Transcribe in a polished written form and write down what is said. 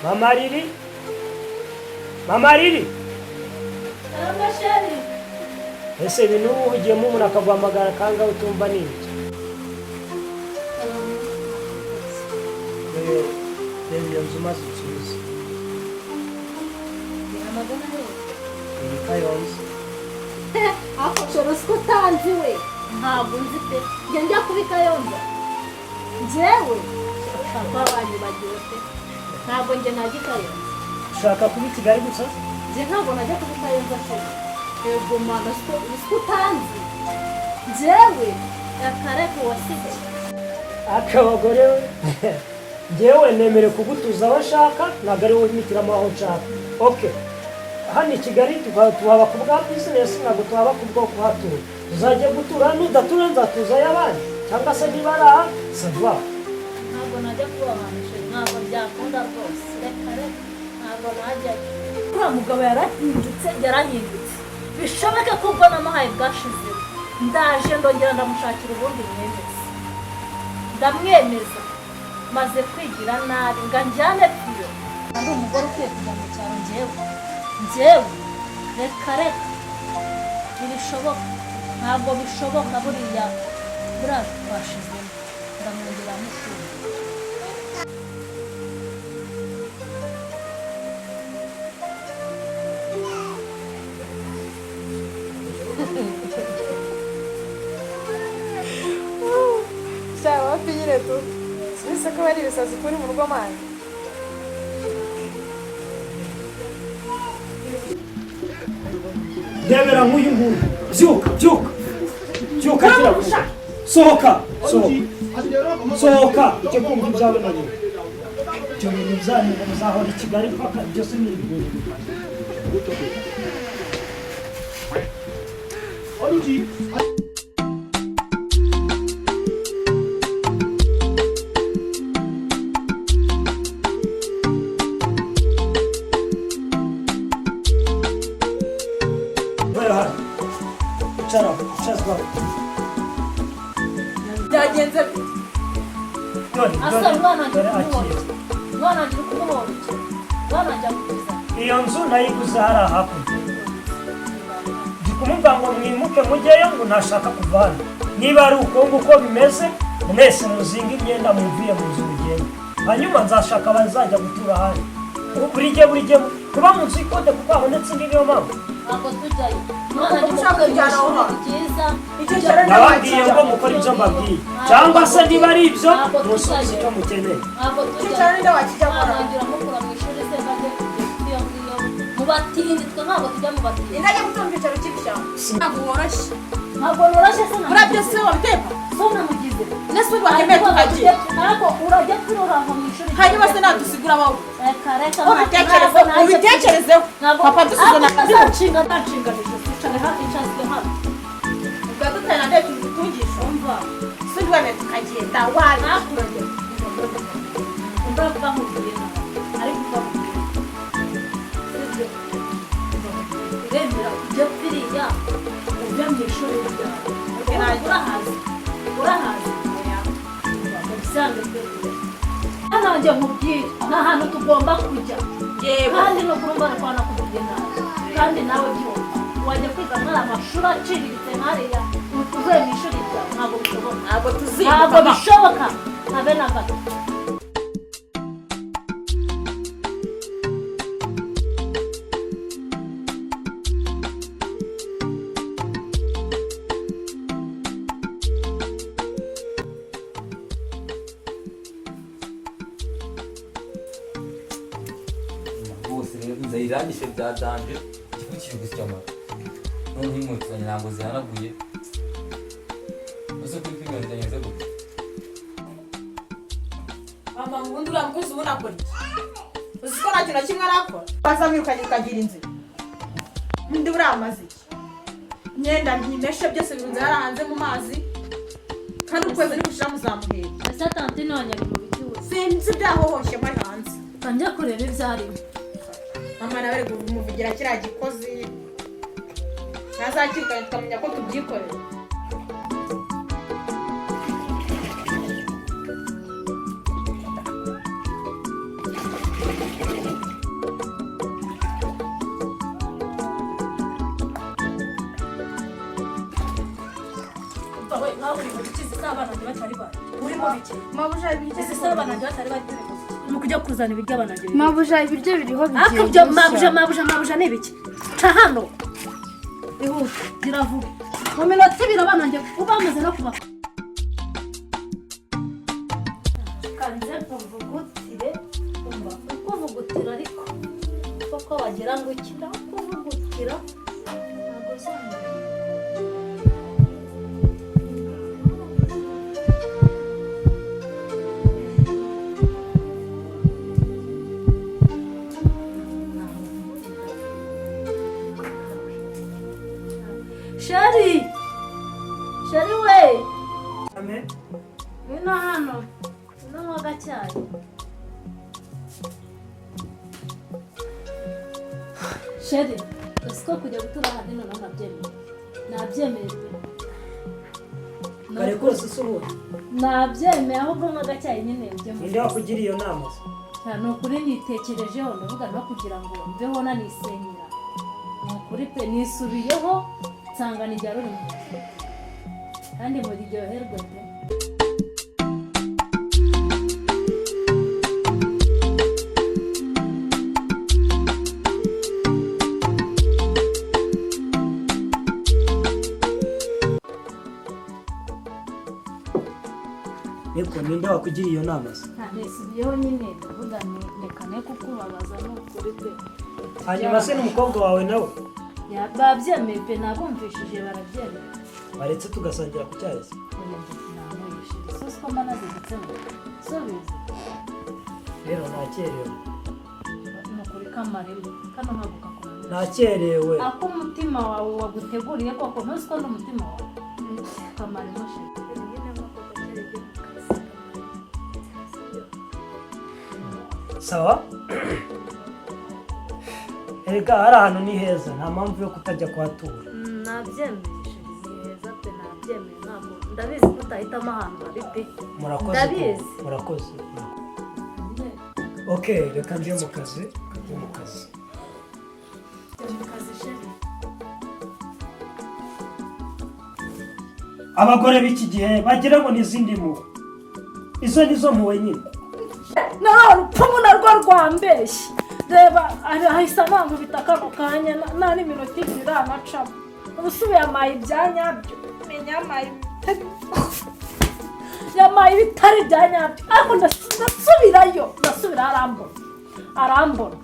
Mama Riri? Mama Riri? Amashari. Ese ibintu ugiyemo umuntu akaguhamagara kanga utumva n'iki? Iyo nzu maze ukizi. Amagana he? Iyi Kayonza. Ako chorosiko tanzi we. Ntabwo nzi pe. Njya kuri Kayonza. Njyewe papa wanyu bagiye pe. Ntabwo njye najya Kayonza. Ushaka kuba Kigali gusa? Njye ntabwo najya kuri Kayonza pe. Ego mana siko tanzi. Njyewe yakareko wasige. Akabagore we. Njyewe nemere kugutuza aho nshaka ntabwo ari wowe wihitiramo aho nshaka. Okay. Hano i Kigali tuhaba ku bwa business ntabwo tuhaba ku bwo kuhatura. Tuzajya gutura nudatura nzatuza y'abandi cyangwa se niba ari aha sava. Ntabwo najya kubahanisha ntabwo byakunda rwose. Reka ntabwo najya. Uriya mugabo yarahindutse. Bishoboke ko ubwo namuhaye bwashize. Ndaje ndongera ndamushakira ubundi mwemeza. Ndamwemeza. Maze kwigira nabi nganjyane piyo. Ndi umugore ukwiye kujya mu cyaro njyewe reka ntibishoboka ntabwo bishoboka buriya twashizemo ndamwongera mushuri. Sawa wapi nyine tu sibisa ko bari ibisazi kuri mu rugo manje. Debera nk'uyu nguyu. Byuka kirabuja. Sohoka. Icyo kumva ibyawe na nyine. Ibyo bintu byanyu muzahora i Kigali paka byose ni ibintu. Byagenze asa mwana agira kumuhora mwana ajya kuza. Iyo nzu nayiguze hari hakurya. Ndi kumubwira ngo mwimuke mujyeyo ngo ntashaka kuva hano. Niba ari uko bimeze mwese muzinga imyenda muvuye mu nzu mugenda. Hanyuma nzashaka abazajya gutura hano. Buri gihe kuba mu nzu ikode kuko habonetse niyo mpamvu. Ntabwo tujyayo. Mwana ushaka kujyana aho byiza. Nababwiye ngo mukore ibyo mbabwiye. Cyangwa se niba ari ibyo musubize icyo mukeneye. Ntabwo tujyayo. Ntangira mukura mu ishuri se bajye kujya mu batindi twe ntabwo tujya mu batindi. Inajya gutumva icyaro cy'ibishanga. Ntabwo woroshye. Ntabwo noroshye se na. Urabyo se wabiteka. Sona mugize. Nese bahemeye tukagiye. Ntabwo urajya kurora mu ishuri. Hanyuma se nadusigura bawo. Reka. Ubitekerezeho. Papa dusuzana ndanshinga cyane hafi cyane hano. Ubwo dutana ndetse tutungisha umva. Sindi weme tukagenda wari. Nakurage. Umva kuba mu gihe. Ari kuba mu gihe. Remera kujya kwiriya. Ujya mu ishuri ryawe. Urahazi. Mubisanzwe pe. Hano njye mubwire n'ahantu tugomba kujya. Kandi no kurumba kwana kugenda. Kandi nawe byumva. Wajya kwiga muri amashuri aciriritse hariya. Uvuye mu ishuri ryawe ntabwo bishoboka. Ntabwo bishoboka. Habe na gato. Iryarya byadanje ikikiri gusyama none inkweto zanjye ntabwo zihanaguye uze kuri kwigana byanyeze gute mama ubundi uriya mukozi ubona akora iki uzi ko nta kintu na kimwe arakora bazamwirukanye ukagira inzira undi buriya amaze iki imyenda ntimeshe byose birunze hariya hanze mu mazi kandi ukwezi ni gushira muzamuhera ese tantine wanjye mu biti we sinzi byahohoshye muri hanze kanjya kureba ibyarimo. mama nawe ari kumuvugira kiriya gikozi ntazakirukanye tukamenya ko tubyikorera. abana batari bari urimo bike mabuja ibiryo ese abana batari bari mu kujya kuzana ibiryo abana mabuja ibiryo biriho bigiye akabyo mabuja ni ibiki ca hano ihute giravuga mu minota 2 abana nje ubamaze no kuba kanze kuvugutire umva kuvugutira ariko koko wagira ngo ikira kuvugutira ntabwo zanga Shari we Amen. Wino hano no mwoga cyane Shari usiko kujya gutura hano none nabyemeye Kare kose subu. nabyemeye ahubwo mwoga cyane nyine byo Ninde wakugira iyo nama? cyane ukuri nitekerejeho ndavuga no kugira ngo mbeho nanisenyera ukuri pe nisubiyeho nsanga ni ruri mu kandi muri ryoherwe pe Eko ninde wakugira iyo nama? nisubiyeho nyine ndavuga nekane kukubabaza n'ukuri pe Hanyuma se n'umukobwa wawe nawe? babyemeye pe nabumvishije barabyemeye Baretse tugasangira ku cyahise. sosi ko mbana zigitsemo sobizi Rero nakerewe. nukuri kamarimo kano ntabwo kakomeye Nakerewe. ako umutima wawe waguteguriye koko ntuzi ko n'umutima wawe kamarimo sheri Sawa? Erega hari ahantu ni heza nta mpamvu yo kutajya kuhatura. nabyemeye ni heza pe nabyemeye ntabwo ndabizi ko utahitamo ahantu habi pe Murakoze. Ndabizi. Murakoze. Okay, reka njye mu kazi. Abagore b'iki gihe bagira ngo n'izindi mpuhwe. Izo nizo mpuhwe nyine. nta rupfumu narwo rwambeshye reba ahise amangubita kano kanya nta n'iminota 2 iranacamo ubusubiye amaye ibyanyabyo menya yamaye ibitari ibyanyabyo ariko ndasubira arambona